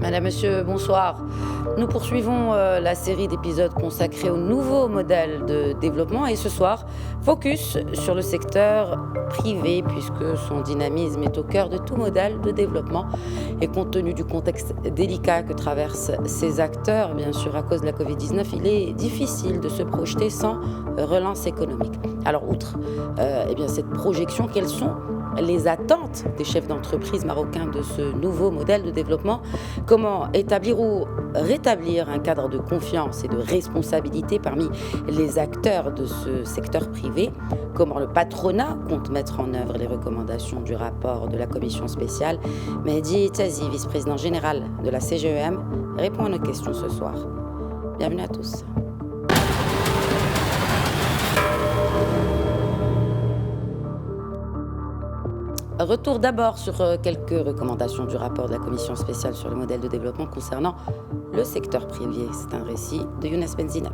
Madame, Monsieur, bonsoir. Nous poursuivons la série d'épisodes consacrés au nouveau modèle de développement et ce soir, focus sur le secteur privé puisque son dynamisme est au cœur de tout modèle de développement et compte tenu du contexte délicat que traversent ces acteurs, bien sûr à cause de la Covid-19, il est difficile de se projeter sans relance économique. Alors outre cette projection, quelles sont les attentes des chefs d'entreprise marocains de ce nouveau modèle de développement? Comment établir ou rétablir un cadre de confiance et de responsabilité parmi les acteurs de ce secteur privé? Comment le patronat compte mettre en œuvre les recommandations du rapport de la commission spéciale? Mehdi Tazi, vice-président général de la CGEM, répond à nos questions ce soir. Bienvenue à tous. Retour d'abord sur quelques recommandations du rapport de la commission spéciale sur le modèle de développement concernant le secteur privé. C'est un récit de Younes Benzineb.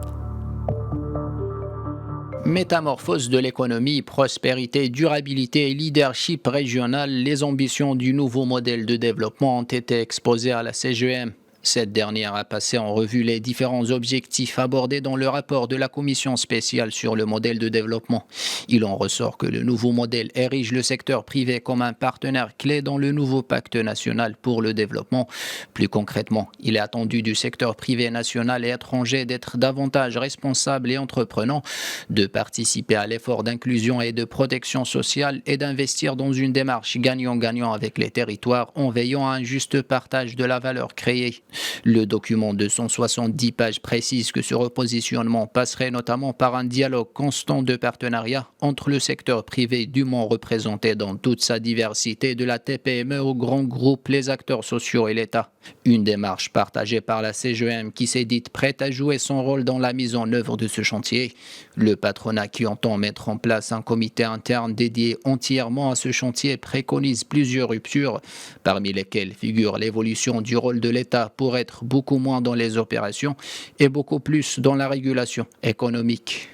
Métamorphose de l'économie, prospérité, durabilité et leadership régional, les ambitions du nouveau modèle de développement ont été exposées à la CGEM. Cette dernière a passé en revue les différents objectifs abordés dans le rapport de la commission spéciale sur le modèle de développement. Il en ressort que le nouveau modèle érige le secteur privé comme un partenaire clé dans le nouveau pacte national pour le développement. Plus concrètement, il est attendu du secteur privé national et étranger d'être davantage responsable et entreprenant, de participer à l'effort d'inclusion et de protection sociale et d'investir dans une démarche gagnant-gagnant avec les territoires en veillant à un juste partage de la valeur créée. Le document de 170 pages précise que ce repositionnement passerait notamment par un dialogue constant de partenariat entre le secteur privé dûment représenté dans toute sa diversité, de la TPME aux grands groupes, les acteurs sociaux et l'État. Une démarche partagée par la CGEM qui s'est dite prête à jouer son rôle dans la mise en œuvre de ce chantier. Le patronat qui entend mettre en place un comité interne dédié entièrement à ce chantier préconise plusieurs ruptures, parmi lesquelles figure l'évolution du rôle de l'État pour être beaucoup moins dans les opérations et beaucoup plus dans la régulation économique.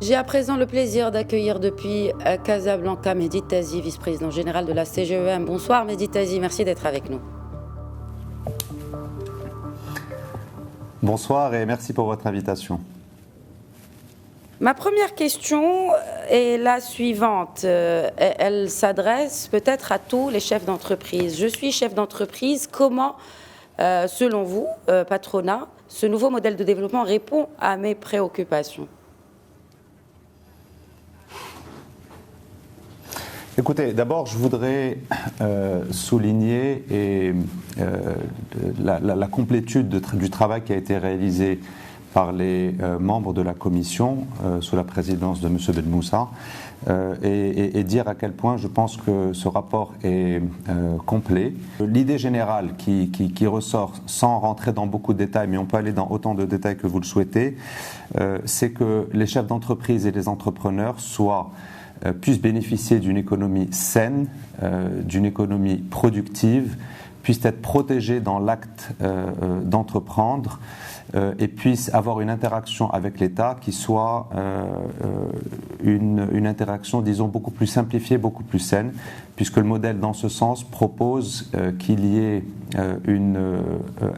J'ai à présent le plaisir d'accueillir depuis Casablanca Mehdi Tazi, vice-président général de la CGEM. Bonsoir Mehdi Tazi, merci d'être avec nous. Bonsoir et merci pour votre invitation. Ma première question est la suivante. Elle s'adresse peut-être à tous les chefs d'entreprise. Je suis chef d'entreprise. Comment, selon vous, patronat, ce nouveau modèle de développement répond à mes préoccupations? Écoutez, d'abord, je voudrais souligner la complétude du travail qui a été réalisé par les membres de la commission sous la présidence de M. Benmoussa et dire à quel point je pense que ce rapport est complet. L'idée générale qui ressort, sans rentrer dans beaucoup de détails, mais on peut aller dans autant de détails que vous le souhaitez, c'est que les chefs d'entreprise et les entrepreneurs puissent bénéficier d'une économie saine, d'une économie productive, puissent être protégés dans l'acte d'entreprendre et puissent avoir une interaction avec l'État qui soit une interaction, disons, beaucoup plus simplifiée, beaucoup plus saine, puisque le modèle, dans ce sens, propose qu'il y ait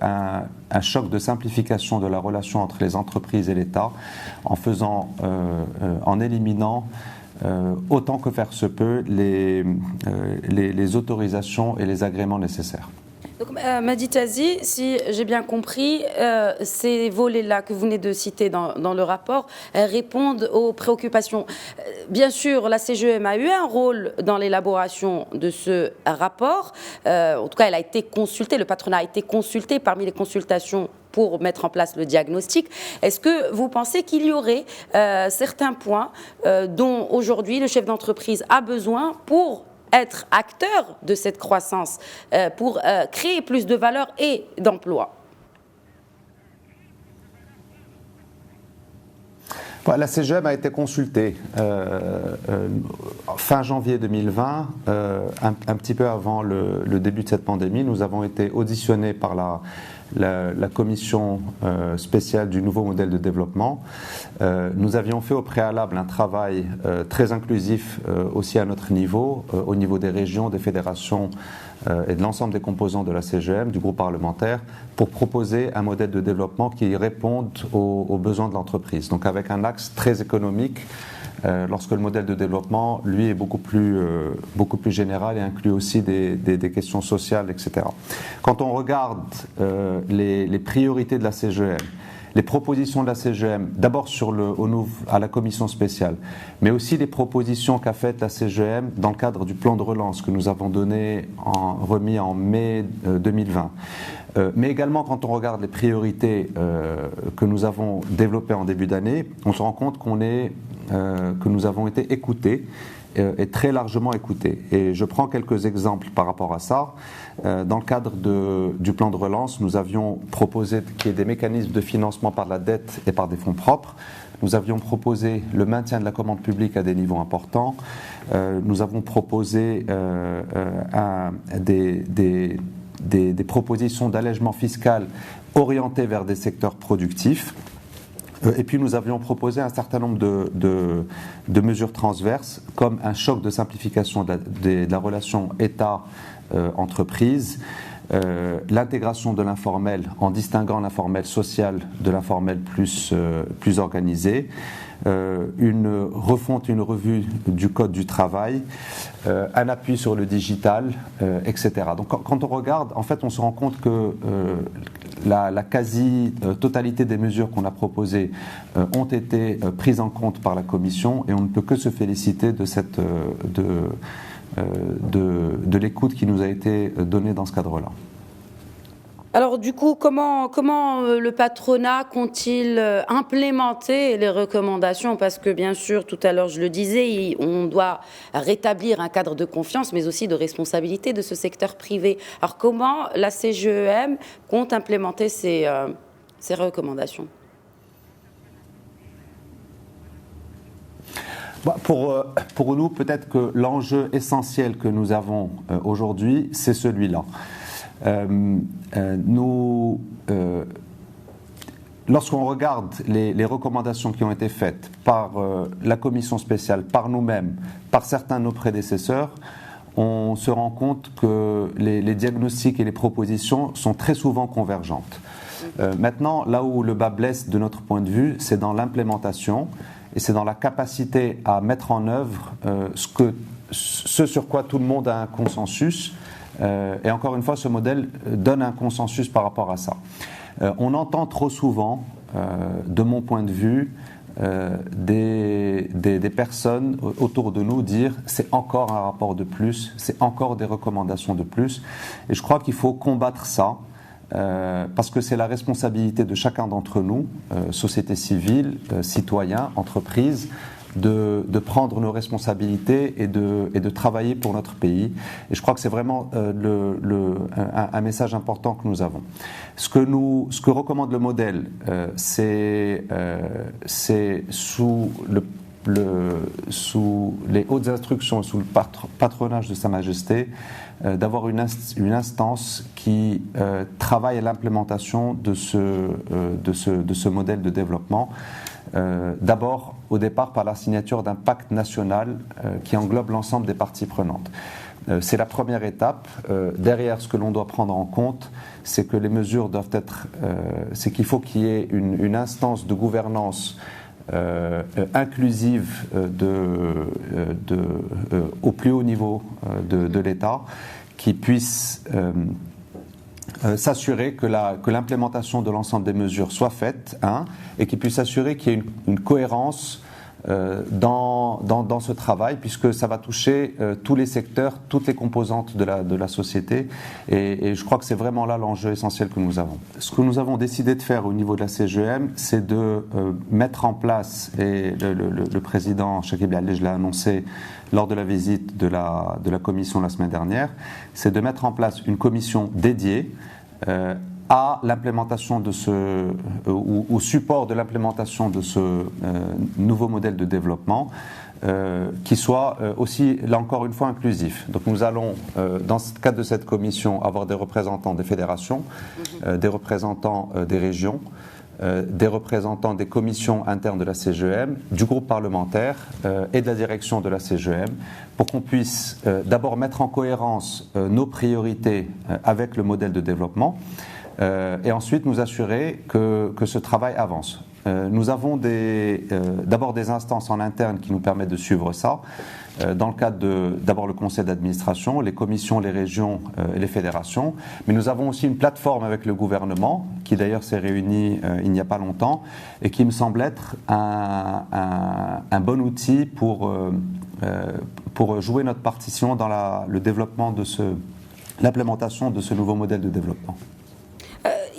un choc de simplification de la relation entre les entreprises et l'État en éliminant autant que faire se peut les autorisations et les agréments nécessaires. Donc, Mehdi Tazi, si j'ai bien compris, ces volets-là que vous venez de citer dans le rapport répondent aux préoccupations. Bien sûr, la CGEM a eu un rôle dans l'élaboration de ce rapport. En tout cas, elle a été consultée, le patronat a été consulté parmi les consultations pour mettre en place le diagnostic. Est-ce que vous pensez qu'il y aurait certains points dont aujourd'hui le chef d'entreprise a besoin pour être acteur de cette croissance, pour créer plus de valeur et d'emplois? La CGEM a été consultée fin janvier 2020, un petit peu avant le début de cette pandémie. Nous avons été auditionnés par la commission spéciale du nouveau modèle de développement, nous avions fait au préalable un travail très inclusif aussi à notre niveau, au niveau des régions, des fédérations et de l'ensemble des composants de la CGM, du groupe parlementaire, pour proposer un modèle de développement qui réponde aux besoins de l'entreprise. Donc avec un axe très économique, lorsque le modèle de développement, lui, est beaucoup plus général et inclut aussi des questions sociales, etc. Quand on regarde les priorités de la CGM, les propositions de la CGM, d'abord à la commission spéciale, mais aussi les propositions qu'a faites la CGM dans le cadre du plan de relance que nous avons remis en mai 2020. Mais également, quand on regarde les priorités que nous avons développées en début d'année, on se rend compte que nous avons été écoutés et très largement écoutés. Et je prends quelques exemples par rapport à ça. Dans le cadre du plan de relance, nous avions proposé qu'il y ait des mécanismes de financement par la dette et par des fonds propres. Nous avions proposé le maintien de la commande publique à des niveaux importants. Nous avons proposé des propositions d'allègement fiscal orientées vers des secteurs productifs. Et puis nous avions proposé un certain nombre de mesures transverses, comme un choc de simplification de la relation État-entreprise, l'intégration de l'informel en distinguant l'informel social de l'informel plus organisé, une refonte, une revue du code du travail, un appui sur le digital, etc. Donc quand on regarde, en fait, on se rend compte que la quasi-totalité des mesures qu'on a proposées ont été prises en compte par la Commission et on ne peut que se féliciter de l'écoute qui nous a été donnée dans ce cadre-là. Alors du coup, comment le patronat compte-t-il implémenter les recommandations? Parce que bien sûr, tout à l'heure je le disais, on doit rétablir un cadre de confiance, mais aussi de responsabilité de ce secteur privé. Alors comment la CGEM compte implémenter ces recommandations? Pour nous, peut-être que l'enjeu essentiel que nous avons aujourd'hui, c'est celui-là. Lorsqu'on regarde les recommandations qui ont été faites par la commission spéciale, par nous-mêmes, par certains de nos prédécesseurs, on se rend compte que les diagnostics et les propositions sont très souvent convergentes. Maintenant, là où le bas blesse de notre point de vue, c'est dans l'implémentation et c'est dans la capacité à mettre en œuvre ce sur quoi tout le monde a un consensus. Et encore une fois, ce modèle donne un consensus par rapport à ça. On entend trop souvent, de mon point de vue, des personnes autour de nous dire c'est encore un rapport de plus, c'est encore des recommandations de plus. Et je crois qu'il faut combattre ça, parce que c'est la responsabilité de chacun d'entre nous, société civile, citoyens, entreprises, de prendre nos responsabilités et de travailler pour notre pays. Et je crois que c'est vraiment un message important que nous avons. Ce que recommande le modèle, c'est sous les hautes instructions, sous le patronage de Sa Majesté, d'avoir une instance qui travaille à l'implémentation de ce modèle de développement. D'abord, au départ, par la signature d'un pacte national qui englobe l'ensemble des parties prenantes. C'est la première étape. Derrière, ce que l'on doit prendre en compte, c'est que les mesures doivent être... c'est qu'il faut qu'il y ait une instance de gouvernance inclusive au plus haut niveau de l'État, qui puisse... s'assurer que l'implémentation de l'ensemble des mesures soit faite, et qu'il puisse s'assurer qu'il y ait une cohérence dans ce travail, puisque ça va toucher tous les secteurs, toutes les composantes de la société, et je crois que c'est vraiment là l'enjeu essentiel que nous avons. Ce que nous avons décidé de faire au niveau de la CGM, c'est de mettre en place, et le président Chakib Aliej l'a annoncé lors de la visite de la commission la semaine dernière, c'est de mettre en place une commission dédiée à l'implémentation de au support de l'implémentation de ce nouveau modèle de développement qui soit aussi, là encore une fois, inclusif. Donc nous allons, dans le cadre de cette commission, avoir des représentants des fédérations, des représentants des régions, des représentants des commissions internes de la CGEM, du groupe parlementaire et de la direction de la CGEM, pour qu'on puisse d'abord mettre en cohérence nos priorités avec le modèle de développement et ensuite nous assurer que ce travail avance. Nous avons d'abord des instances en interne qui nous permettent de suivre ça, dans le cadre d'abord le conseil d'administration, les commissions, les régions et les fédérations, mais nous avons aussi une plateforme avec le gouvernement, qui d'ailleurs s'est réunie il n'y a pas longtemps, et qui me semble être un bon outil pour jouer notre partition dans le développement l'implémentation de ce nouveau modèle de développement.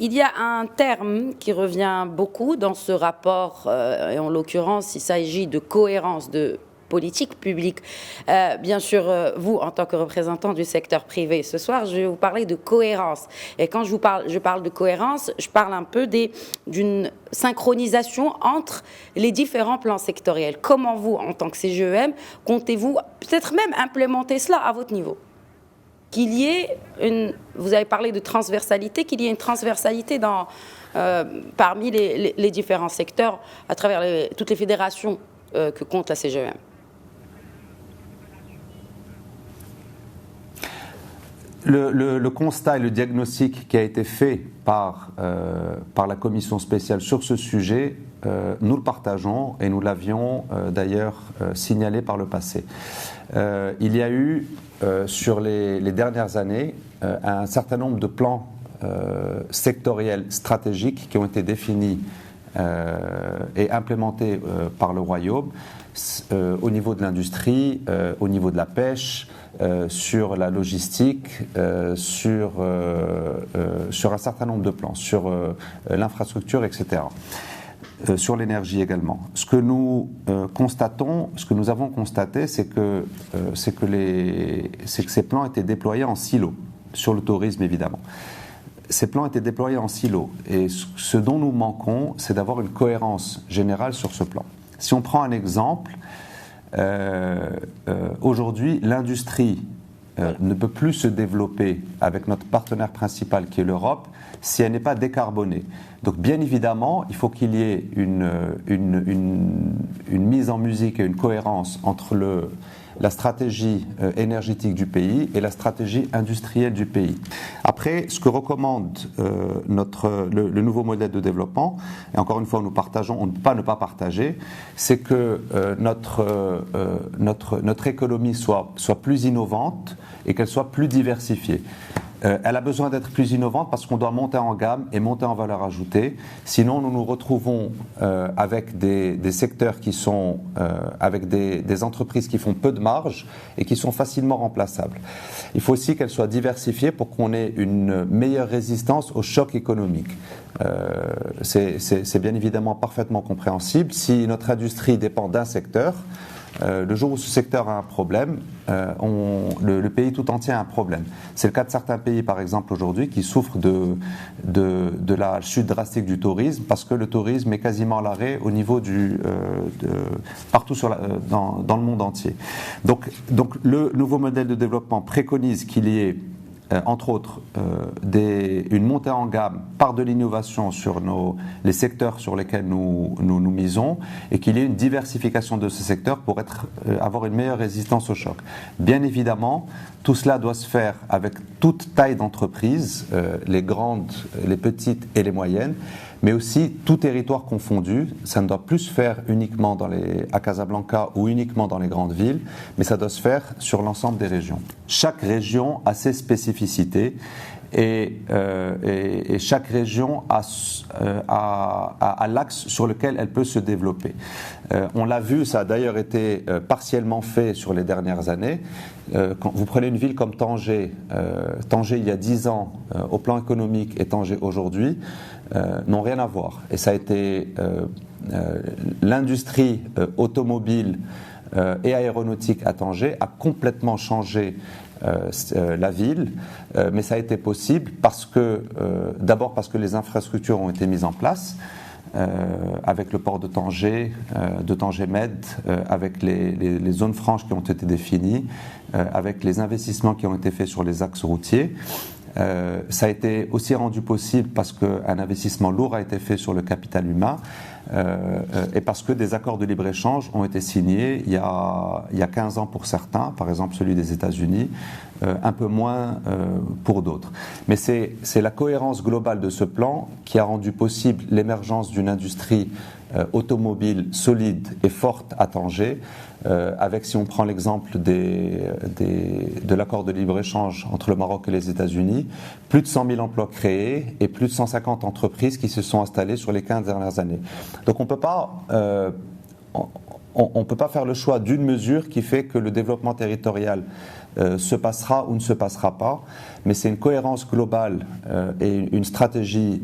Il y a un terme qui revient beaucoup dans ce rapport, et en l'occurrence, il s'agit de cohérence de politique publique. Bien sûr, vous, en tant que représentant du secteur privé, ce soir, je vais vous parler de cohérence. Et quand je parle de cohérence, je parle un peu d'une synchronisation entre les différents plans sectoriels. Comment vous, en tant que CGEM, comptez-vous peut-être même implémenter cela à votre niveau ? Qu'il y ait vous avez parlé de transversalité, qu'il y ait une transversalité parmi les différents secteurs à travers toutes les fédérations que compte la CGEM. Le constat et le diagnostic qui a été fait par la commission spéciale sur ce sujet, nous le partageons et nous l'avions d'ailleurs signalé par le passé. Il y a eu sur les dernières années un certain nombre de plans sectoriels stratégiques qui ont été définis et implémentés par le Royaume au niveau de l'industrie, au niveau de la pêche, sur la logistique, sur un certain nombre de plans, sur l'infrastructure, etc. Sur l'énergie également. Ce que nous constatons, ce que nous avons constaté, c'est que ces plans étaient déployés en silo, sur le tourisme évidemment. Ces plans étaient déployés en silo et ce dont nous manquons, c'est d'avoir une cohérence générale sur ce plan. Si on prend un exemple, aujourd'hui, l'industrie ne peut plus se développer avec notre partenaire principal qui est l'Europe si elle n'est pas décarbonée. Donc bien évidemment, il faut qu'il y ait une mise en musique et une cohérence entre la stratégie énergétique du pays et la stratégie industrielle du pays. Après, ce que recommande le nouveau modèle de développement, et encore une fois nous partageons, on ne peut pas ne pas partager, c'est que notre économie soit plus innovante et qu'elle soit plus diversifiée. Elle a besoin d'être plus innovante parce qu'on doit monter en gamme et monter en valeur ajoutée. Sinon, nous nous retrouvons avec des secteurs qui sont avec des entreprises qui font peu de marge et qui sont facilement remplaçables. Il faut aussi qu'elle soit diversifiée pour qu'on ait une meilleure résistance aux chocs économiques. C'est bien évidemment parfaitement compréhensible. Si notre industrie dépend d'un secteur, le jour où ce secteur a un problème, le pays tout entier a un problème. C'est le cas de certains pays, par exemple, aujourd'hui, qui souffrent de la chute drastique du tourisme, parce que le tourisme est quasiment à l'arrêt au niveau partout dans le monde entier. Donc le nouveau modèle de développement préconise qu'il y ait entre autres, une montée en gamme par de l'innovation sur les secteurs sur lesquels nous misons et qu'il y ait une diversification de ces secteurs pour avoir une meilleure résistance au choc. Bien évidemment, tout cela doit se faire avec toute taille d'entreprise, les grandes, les petites et les moyennes, mais aussi tout territoire confondu. Ça ne doit plus se faire uniquement à Casablanca ou uniquement dans les grandes villes, mais ça doit se faire sur l'ensemble des régions. Chaque région a ses spécificités et chaque région a l'axe sur lequel elle peut se développer. On l'a vu, ça a d'ailleurs été partiellement fait sur les dernières années. Quand vous prenez une ville comme Tanger, Tanger il y a 10 ans au plan économique et Tanger aujourd'hui n'ont rien à voir. Et ça a été l'industrie automobile et aéronautique à Tanger a complètement changé la ville, mais ça a été possible d'abord parce que les infrastructures ont été mises en place, avec le port de Tanger Med, avec les zones franches qui ont été définies, avec les investissements qui ont été faits sur les axes routiers. Ça a été aussi rendu possible parce qu'un investissement lourd a été fait sur le capital humain et parce que des accords de libre-échange ont été signés il y a 15 ans pour certains, par exemple celui des États-Unis, un peu moins pour d'autres. Mais c'est la cohérence globale de ce plan qui a rendu possible l'émergence d'une industrie automobile solide et forte à Tanger, avec, si on prend l'exemple de l'accord de libre-échange entre le Maroc et les États-Unis, plus de 100 000 emplois créés et plus de 150 entreprises qui se sont installées sur les 15 dernières années. Donc on ne peut pas faire le choix d'une mesure qui fait que le développement territorial se passera ou ne se passera pas, mais c'est une cohérence globale et une stratégie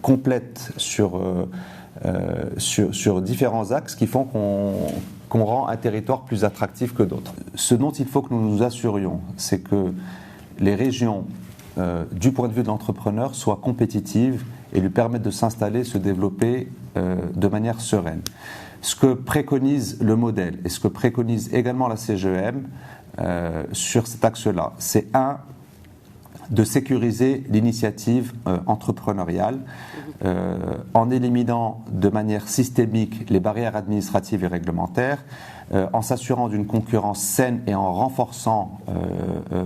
complète sur différents axes qui font qu'on rend un territoire plus attractif que d'autres. Ce dont il faut que nous nous assurions, c'est que les régions, du point de vue de l'entrepreneur, soient compétitives et lui permettent de s'installer, se développer de manière sereine. Ce que préconise le modèle et ce que préconise également la CGEM sur cet axe-là, c'est de sécuriser l'initiative entrepreneuriale en éliminant de manière systémique les barrières administratives et réglementaires, en s'assurant d'une concurrence saine et en renforçant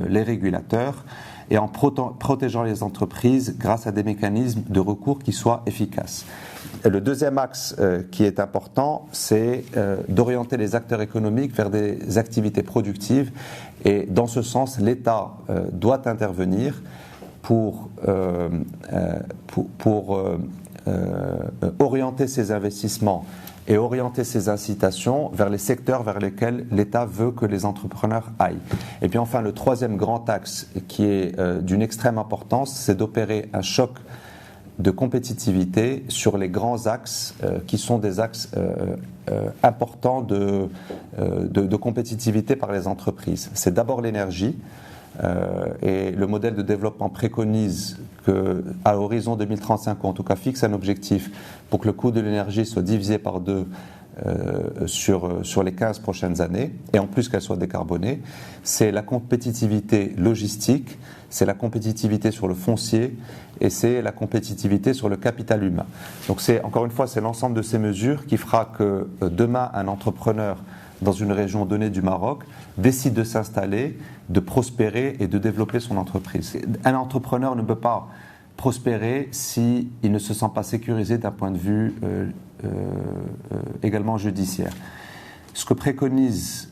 les régulateurs et en protégeant les entreprises grâce à des mécanismes de recours qui soient efficaces. Le deuxième axe qui est important, c'est d'orienter les acteurs économiques vers des activités productives et dans ce sens, l'État doit intervenir pour orienter ses investissements et orienter ses incitations vers les secteurs vers lesquels l'État veut que les entrepreneurs aillent. Et puis enfin, le troisième grand axe qui est d'une extrême importance, c'est d'opérer un choc de compétitivité sur les grands axes qui sont des axes importants de compétitivité par les entreprises. C'est d'abord l'énergie. Et le modèle de développement préconise qu'à l'horizon 2035, ou en tout cas fixe un objectif pour que le coût de l'énergie soit divisé par 2 sur les 15 prochaines années, et en plus qu'elle soit décarbonée. C'est la compétitivité logistique, c'est la compétitivité sur le foncier, et c'est la compétitivité sur le capital humain. Donc encore une fois, c'est l'ensemble de ces mesures qui fera que demain, un entrepreneur dans une région donnée du Maroc décide de s'installer, de prospérer et de développer son entreprise. Un entrepreneur ne peut pas prospérer s'il ne se sent pas sécurisé d'un point de vue également judiciaire. Ce que préconise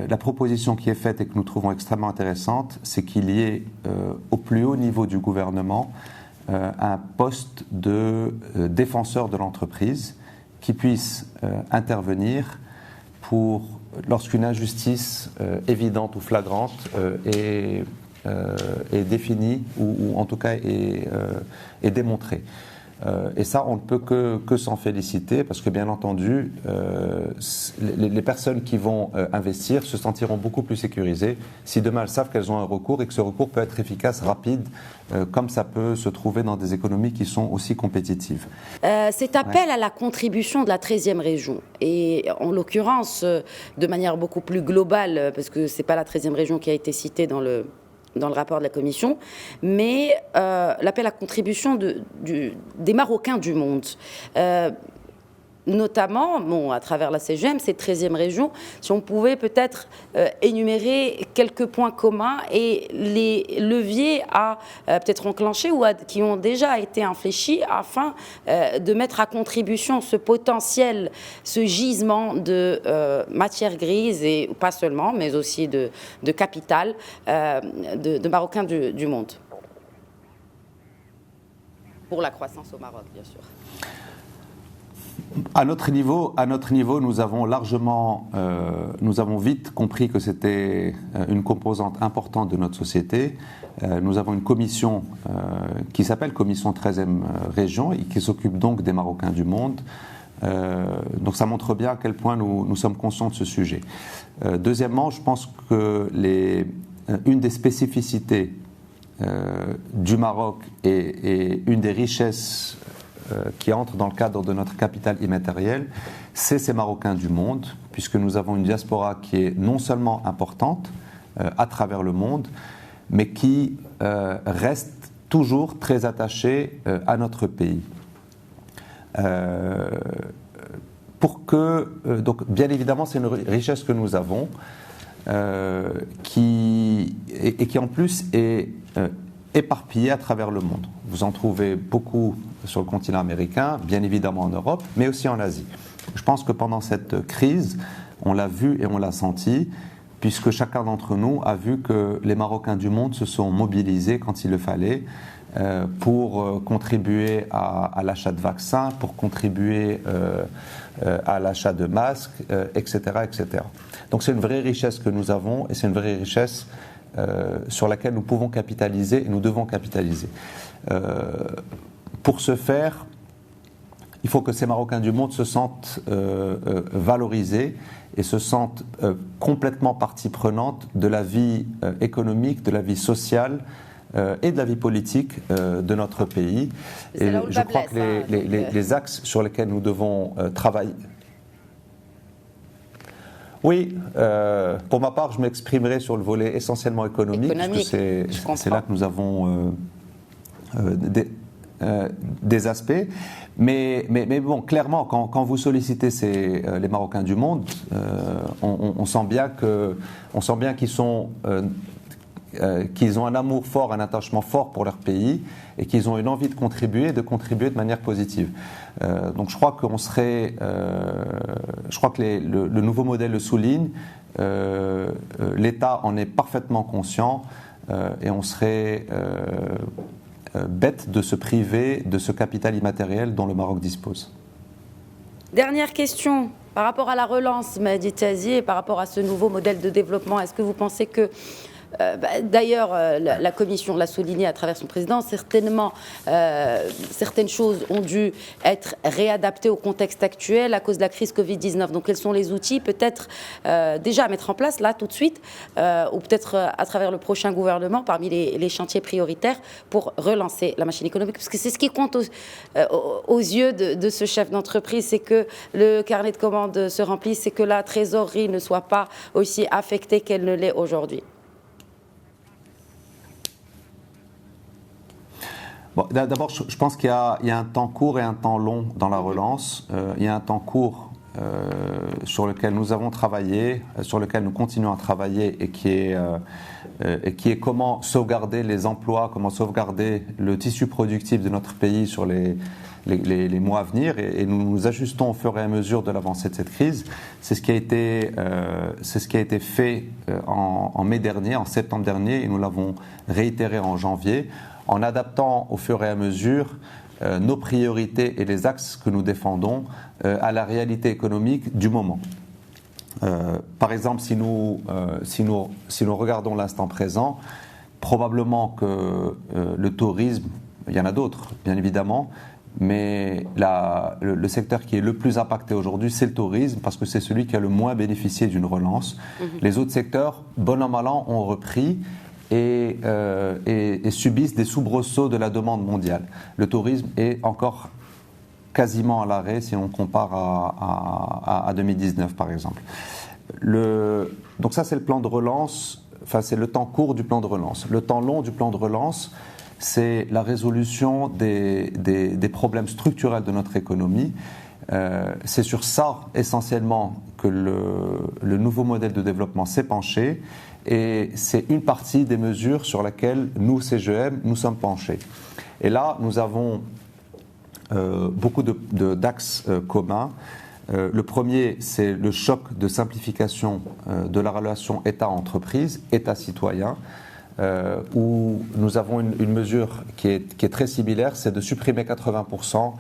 la proposition qui est faite et que nous trouvons extrêmement intéressante, c'est qu'il y ait au plus haut niveau du gouvernement un poste de défenseur de l'entreprise qui puisse intervenir lorsqu'une injustice évidente ou flagrante est définie ou en tout cas est démontrée. Et ça, on ne peut que s'en féliciter parce que bien entendu, les personnes qui vont investir se sentiront beaucoup plus sécurisées si demain elles savent qu'elles ont un recours et que ce recours peut être efficace, rapide, comme ça peut se trouver dans des économies qui sont aussi compétitives. Cet appel à la contribution de la 13e région, et en l'occurrence de manière beaucoup plus globale, parce que ce n'est pas la 13e région qui a été citée dans le rapport de la Commission, mais l'appel à contribution des Marocains du monde. Notamment, à travers la CGM, cette 13e région, si on pouvait peut-être énumérer quelques points communs et les leviers à peut-être enclencher ou qui ont déjà été infléchis afin de mettre à contribution ce potentiel, ce gisement de matière grise, et pas seulement, mais aussi de capital de Marocains du monde. Pour la croissance au Maroc, bien sûr. À notre niveau, nous avons vite compris que c'était une composante importante de notre société. Nous avons une commission qui s'appelle Commission 13e Région et qui s'occupe donc des Marocains du monde. Donc ça montre bien à quel point nous sommes conscients de ce sujet. Deuxièmement, je pense que une des spécificités du Maroc et une des richesses qui entrent dans le cadre de notre capital immatériel, c'est ces Marocains du monde, puisque nous avons une diaspora qui est non seulement importante à travers le monde, mais qui reste toujours très attachée à notre pays. Donc, bien évidemment, c'est une richesse que nous avons, qui en plus est éparpillée à travers le monde. Vous en trouvez beaucoup sur le continent américain, bien évidemment en Europe, mais aussi en Asie. Je pense que pendant cette crise, on l'a vu et on l'a senti, puisque chacun d'entre nous a vu que les Marocains du monde se sont mobilisés quand il le fallait pour contribuer à l'achat de vaccins, pour contribuer à l'achat de masques, etc., etc. Donc c'est une vraie richesse que nous avons et c'est une vraie richesse sur laquelle nous pouvons capitaliser et nous devons capitaliser. Pour ce faire, il faut que ces Marocains du monde se sentent valorisés et se sentent complètement partie prenante de la vie économique, de la vie sociale et de la vie politique de notre pays. Et je crois que les axes sur lesquels nous devons travailler... Oui, pour ma part, je m'exprimerai sur le volet essentiellement économique puisque c'est là que nous avons des aspects. Mais bon, clairement, quand vous sollicitez les Marocains du monde, on sent bien qu'ils ont un amour fort, un attachement fort pour leur pays et qu'ils ont une envie de contribuer de manière positive. Donc je crois que le nouveau modèle le souligne, l'État en est parfaitement conscient et on serait bête de se priver de ce capital immatériel dont le Maroc dispose. Dernière question, par rapport à la relance, Mahdi Tazi, et par rapport à ce nouveau modèle de développement, est-ce que vous pensez que d'ailleurs, la Commission l'a souligné à travers son président, certainement certaines choses ont dû être réadaptées au contexte actuel à cause de la crise Covid-19. Donc quels sont les outils peut-être déjà à mettre en place là tout de suite ou peut-être à travers le prochain gouvernement parmi les chantiers prioritaires pour relancer la machine économique? Parce que c'est ce qui compte aux yeux de ce chef d'entreprise, c'est que le carnet de commandes se remplisse, c'est que la trésorerie ne soit pas aussi affectée qu'elle ne l'est aujourd'hui. Bon, d'abord, je pense qu'il y a un temps court et un temps long dans la relance. Il y a un temps court sur lequel nous avons travaillé, sur lequel nous continuons à travailler et qui est comment sauvegarder les emplois, comment sauvegarder le tissu productif de notre pays sur les mois à venir. Et nous nous ajustons au fur et à mesure de l'avancée de cette crise. C'est ce qui a été fait en mai dernier, en septembre dernier, et nous l'avons réitéré en janvier, en adaptant au fur et à mesure nos priorités et les axes que nous défendons à la réalité économique du moment. Par exemple, si nous regardons l'instant présent, probablement que le tourisme, il y en a d'autres, bien évidemment, mais le secteur qui est le plus impacté aujourd'hui, c'est le tourisme, parce que c'est celui qui a le moins bénéficié d'une relance. Les autres secteurs, bon an mal an, ont repris et subissent des soubresauts de la demande mondiale. Le tourisme est encore quasiment à l'arrêt si on compare à 2019 par exemple. Donc ça c'est le plan de relance, enfin c'est le temps court du plan de relance. Le temps long du plan de relance, c'est la résolution des problèmes structurels de notre économie. C'est sur ça essentiellement que le nouveau modèle de développement s'est penché. Et c'est une partie des mesures sur lesquelles nous, CGEM, nous sommes penchés. Et là, nous avons beaucoup d'axes communs. Le premier, c'est le choc de simplification de la relation État-entreprise, État-citoyen, où nous avons une mesure qui est très similaire, c'est de supprimer 80%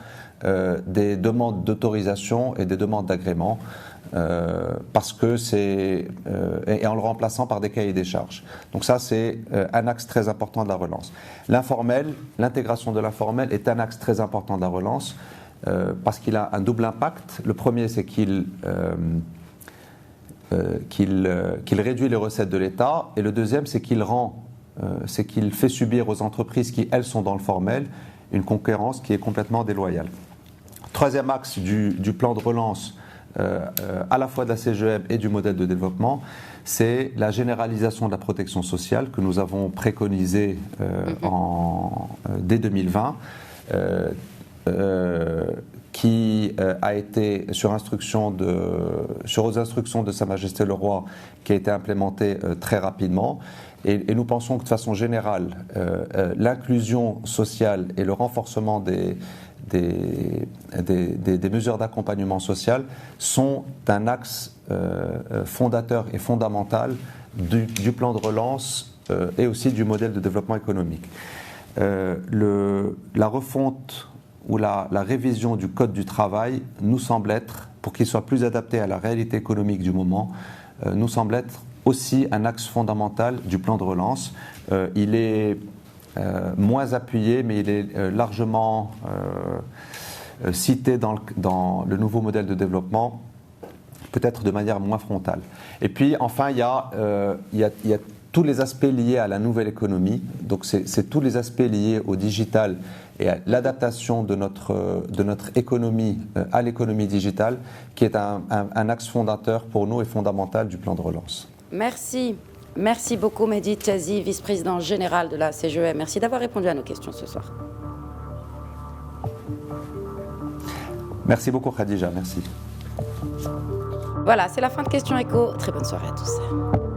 des demandes d'autorisation et des demandes d'agrément. Parce que et en le remplaçant par des cahiers des charges. Donc ça, c'est un axe très important de la relance. L'informel, l'intégration de l'informel est un axe très important de la relance parce qu'il a un double impact. Le premier, c'est qu'il qu'il réduit les recettes de l'État, et le deuxième, c'est qu'il fait subir aux entreprises qui, elles, sont dans le formel, une concurrence qui est complètement déloyale. Troisième axe du plan de relance, à la fois de la CGM et du modèle de développement, c'est la généralisation de la protection sociale que nous avons préconisée dès 2020, qui a été sur aux instructions de Sa Majesté le Roi, qui a été implémentée très rapidement. Et nous pensons que de façon générale, l'inclusion sociale et le renforcement des mesures d'accompagnement social sont un axe fondateur et fondamental du plan de relance et aussi du modèle de développement économique. La refonte ou la révision du Code du travail nous semble être, pour qu'il soit plus adapté à la réalité économique du moment, nous semble être aussi un axe fondamental du plan de relance. Il est moins appuyé, mais il est largement cité dans le nouveau modèle de développement, peut-être de manière moins frontale. Et puis enfin, il y a tous les aspects liés à la nouvelle économie. Donc c'est tous les aspects liés au digital et à l'adaptation de notre économie à l'économie digitale, qui est un axe fondateur pour nous et fondamental du plan de relance. Merci. Merci beaucoup Mehdi Tiazi, vice-président général de la CGM. Merci d'avoir répondu à nos questions ce soir. Merci beaucoup Khadija, merci. Voilà, c'est la fin de Question Écho. Très bonne soirée à tous.